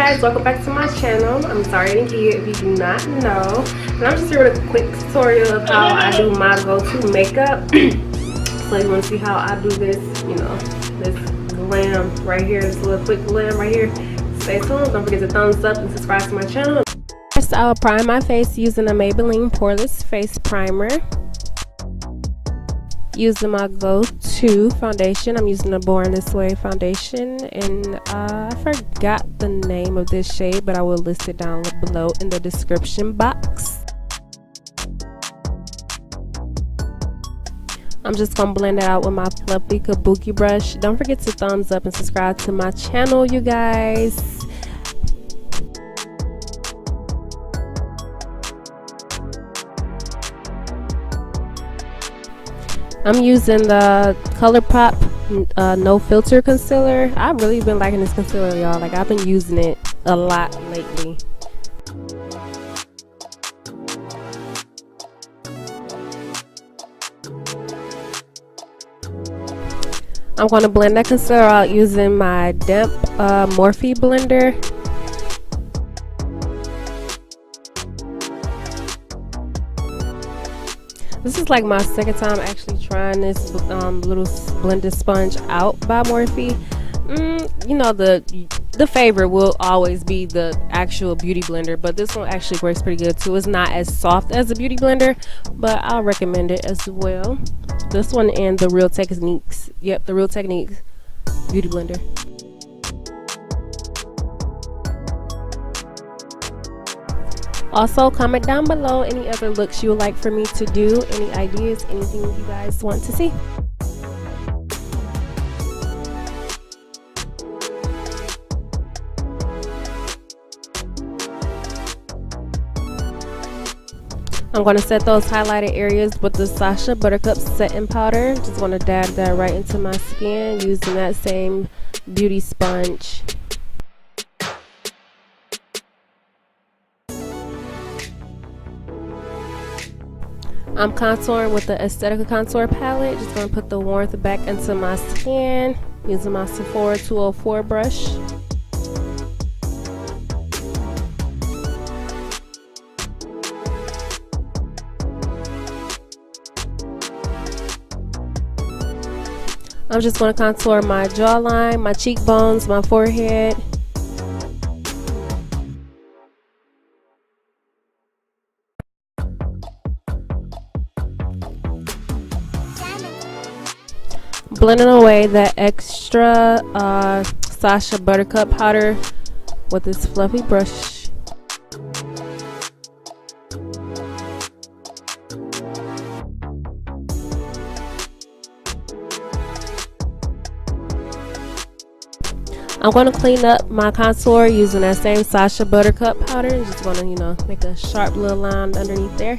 guys, welcome back to my channel. I'm sorry I didn't get you if you do not know. And I'm just here with a quick tutorial of how I do my go-to makeup. So you want to see how I do this, you know, this glam right here, this little quick glam right here. Stay tuned, don't forget to thumbs up and subscribe to my channel. First, I'll prime my face using a Maybelline poreless face primer. Using my go-to foundation, I'm using the Born This Way foundation, and I forgot the name of this shade, but I will list it down below in the description box. I'm just gonna blend it out with my fluffy kabuki brush. Don't forget to thumbs up and subscribe to my channel, you guys. I'm using the ColourPop No Filter Concealer. I've really been liking this concealer, y'all. Like, I've been using it a lot lately. I'm going to blend that concealer out using my damp Morphe blender. This is like my second time actually trying this little blended sponge out by Morphe. You know, the favorite will always be the actual beauty blender, but this one actually works pretty good too. It's not as soft as the beauty blender, but I'll recommend it as well. This one and the Real Techniques. Yep, the Real Techniques beauty blender. Also, comment down below any other looks you would like for me to do, any ideas, anything you guys want to see. I'm going to set those highlighted areas with the Sacha Buttercup setting powder. Just want to dab that right into my skin using that same beauty sponge. I'm contouring with the Aesthetica contour palette. Just going to put the warmth back into my skin using my Sephora 204 brush. I'm just going to contour my jawline, my cheekbones, my forehead. Blending away that extra Sacha Buttercup powder with this fluffy brush. I'm going to clean up my contour using that same Sacha Buttercup powder. I'm just going to, you know, make a sharp little line underneath there.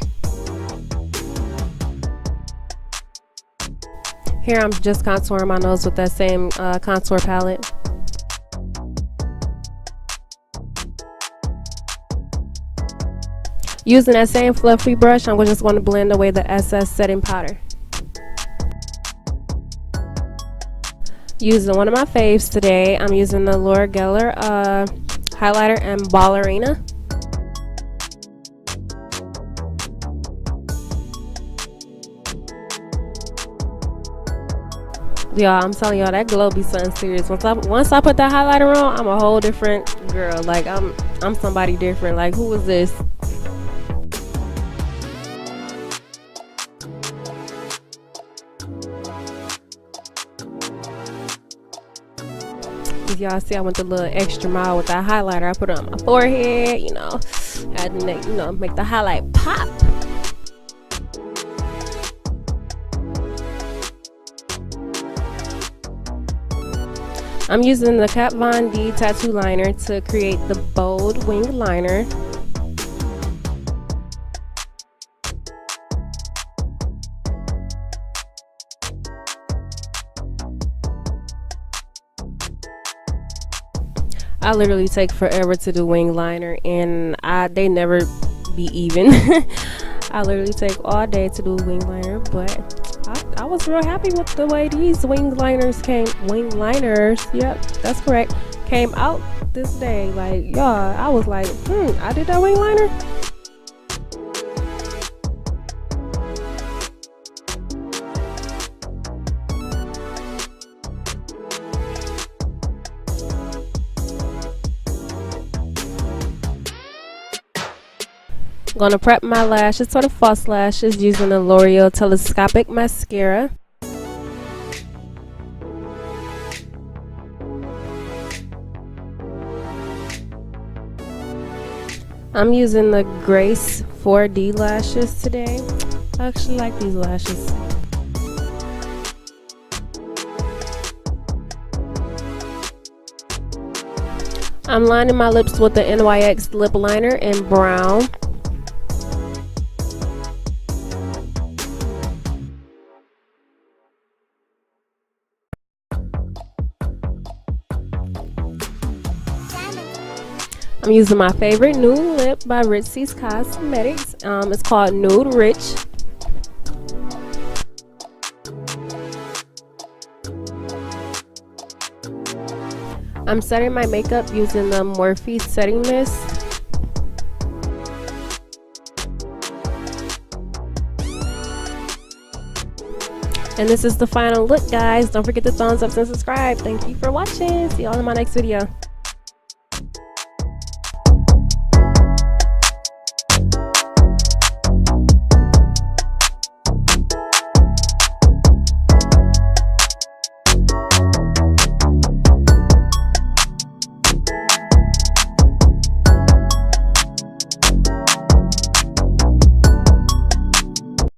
Here I'm just contouring my nose with that same contour palette. Using that same fluffy brush, I'm just going to blend away the excess setting powder. Using one of my faves today, I'm using the Loreal highlighter and ballerina. Y'all, I'm telling y'all, that glow be something serious. Once I put that highlighter on, I'm a whole different girl. Like, I'm somebody different. Like, who is this? Y'all see I went the little extra mile with that highlighter. I put it on my forehead, you know, add the neck, you know, make the highlight pop. I'm using the Kat Von D tattoo liner to create the bold wing liner. I literally take forever to do wing liner, and they never be even. I literally take all day to do wing liner, but I was real happy with the way these wing liners came. Wing liners, yep, that's correct. came out this day. Like, y'all, I was like, I did that wing liner. I'm gonna prep my lashes for the false lashes using the L'Oreal Telescopic mascara. I'm using the Grace 4D lashes today. I actually like these lashes. I'm lining my lips with the NYX lip liner in brown. I'm using my favorite nude lip by Ritzy's Cosmetics. It's called Nude Rich. I'm setting my makeup using the Morphe setting mist. And this is the final look, guys. Don't forget to thumbs up and subscribe. Thank you for watching. See y'all in my next video.